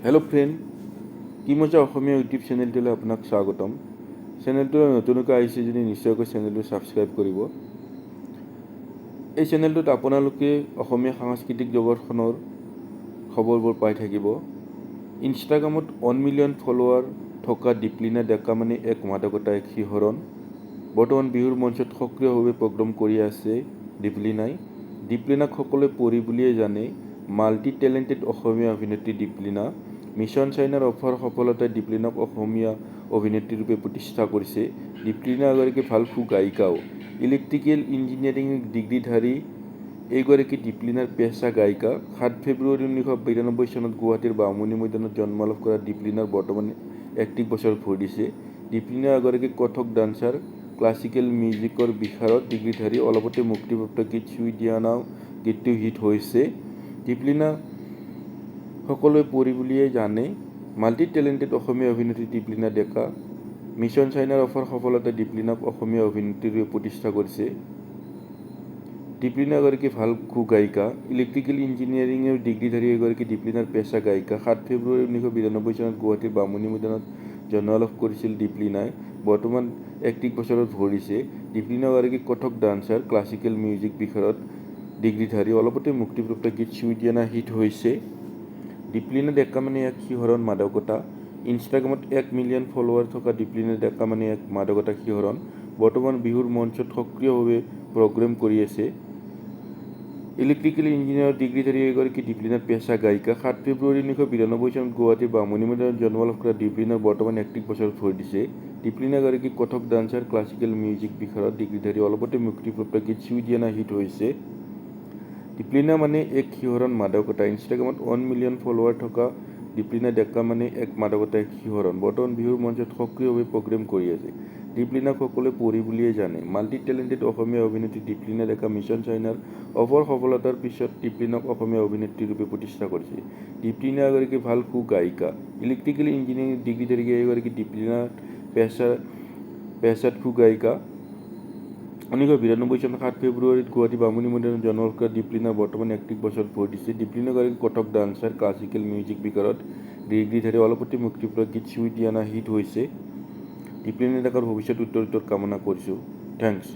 Hello' friend, কি মজা অসমীয়া YouTube চেনেলটোলৈ আপোনাক স্বাগতম। চেনেলটো নতুনকৈ আহিছে যদি নিশ্চয়কৈ চেনেলটো ছাবস্ক্ৰাইব কৰিব। এই চেনেলটোত আপোনালোকে অসমীয়া সাংস্কৃতিক জগতখনৰ খবৰবোৰ পাই থাকিব। ইনষ্টাগ্ৰামত 1 মিলিয়ন ফলোৱাৰ থকা দীপলিনা ডেকা মানে এক মাদকতা, এক শিহৰণ। বৰ্তমান বিহুৰ মঞ্চত সক্ৰিয়ভাৱে প্ৰগ্ৰাম কৰি আছে দীপলিনাই। দীপলিনাক সকলোৱে পৰী বুলিয়ে জানে। মাল্টি টেলেণ্টেড অসমীয়া অভিনেত্ৰী দীপলিনা। মিছন চাইনাৰ অফাৰ সফলতাই দীপলিনাক অসমীয়া অভিনেত্ৰী ৰূপে প্ৰতিষ্ঠা কৰিছে। দীপলিনা এগৰাকী ভাল গায়িকাও। ইলেক্ট্ৰিকেল ইঞ্জিনিয়াৰিং ডিগ্ৰীধাৰী এইগৰাকী দীপলিনাৰ পেচা গায়িকা। 7 ফেব্ৰুৱাৰী 1992 চনত গুৱাহাটীৰ বামুণী মৈদানত জন্মলাভ কৰা দীপলিনাৰ বৰ্তমান 31 বছৰ ভৰিছে। দীপলিনা এগৰাকী কথক ডান্সাৰ, ক্লাছিকেল মিউজিকৰ বিশাৰদ ডিগ্ৰীধাৰী। অলপতে মুক্তিপ্ৰাপ্ত গীত চুই দিয়া নাও গীতটো হিট হৈছে। দীপলিনা সকলোৱে পৰী বুলিয়ে জানে। মাল্টি টেলেণ্টেড অসমীয়া অভিনেত্ৰী দীপলিনা ডেকা। মিছন চাইনাৰ অফাৰ সফলতাই দীপলিনাক অসমীয়া অভিনেত্ৰীৰূপে প্ৰতিষ্ঠা কৰিছে। দীপলিনা এগৰাকী ভাল গায়িকা। ইলেক্ট্ৰিকেল ইঞ্জিনিয়াৰিঙৰ ডিগ্ৰীধাৰী এগৰাকী দীপলিনাৰ পেচা গায়িকা। 7 ফেব্ৰুৱাৰী 1992 চনত গুৱাহাটীৰ বামুণী মৈদানত জন্মলাভ কৰিছিল দীপলিনাই। বৰ্তমান 31 বছৰত ভৰিছে। দীপলিনা এগৰাকী কথক ডান্সাৰ, ক্লাছিকেল মিউজিক বিশাৰদ ডিগ্ৰীধাৰী। অলপতে মুক্তিপ্ৰাপ্ত গীত চুই দিয়া নাও হিট হৈছে। দীপলিনা ডেকা মানে এক শিহৰণ, মাদকতা। ইনষ্টাগ্ৰামত 1 মিলিয়ন ফলোৱাৰ থকা দীপলিনা ডেকা মানে এক মাদকতা, শিহৰণ। বৰ্তমান বিহুৰ মঞ্চত সক্ৰিয়ভাৱে প্ৰগ্ৰাম কৰি আছে। ইলেক্ট্ৰিকেল ইঞ্জিনিয়াৰ ডিগ্ৰীধাৰী এগৰাকী দীপলিনাৰ পেচা গায়িকা। 7 ফেব্ৰুৱাৰী 1992 চনত গুৱাহাটীৰ বামুণী মৈদানত জন্মলাভ কৰা দীপলিনাৰ বৰ্তমান 31 বছৰত ভৰিছে। দীপলিনা এগৰাকী কথক ডান্সাৰ, ক্লাছিকেল মিউজিক বিশাৰদ ডিগ্ৰীধাৰী। অলপতে মুক্তিপ্ৰাপ্ত গীত চুই দিয়া নাও হিট হৈছে। দীপলিনা মানে এক শিহৰণ, মাদকতা। ইনষ্টাগ্ৰামত 1 মিলিয়ন ফলোৱাৰ থকা দীপলিনা ডেকা মানে এক মাদকতা, এক শিহৰণ। বৰ্তমান বিহুৰ মঞ্চত সক্ৰিয়ভাৱে প্ৰগ্ৰাম কৰি আছে। দীপলিনাক সকলোৱে পৰী বুলিয়ে জানে। মাল্টি টেলেণ্টেড অসমীয়া অভিনেত্ৰী দীপলিনা ডেকা। মিছন চাইনাৰ অফাৰ সফলতাৰ পিছত দীপলিনাক অসমীয়া অভিনেত্ৰী ৰূপে প্ৰতিষ্ঠা কৰিছে। দীপলিনা এগৰাকী ভাল গায়িকা। ইলেক্ট্ৰিকেল ইঞ্জিনিয়াৰিং ডিগ্ৰীধাৰী এগৰাকী দীপলিনাৰ পেছাত গায়িকা। 1992 চনৰ 7 ফেব্ৰুৱাৰীত গুৱাহাটী বামুণী মৈদানত জন্মলাভ কৰা দীপলিনাৰ বৰ্তমান 31 বছৰত ভৰিছে। দীপলিনা এগৰাকী কথক ডান্সাৰ, ক্লাছিকেল মিউজিক বিশাৰদ ডিগ্ৰীধাৰী। অলপতে মুক্তিপ্ৰাপ্ত গীত চুই দিয়া নাও হিট হৈছে। দীপলিনা ডেকাৰ ভৱিষ্যত উত্তৰোত্তৰ কামনা কৰিছোঁ। থেংকছ।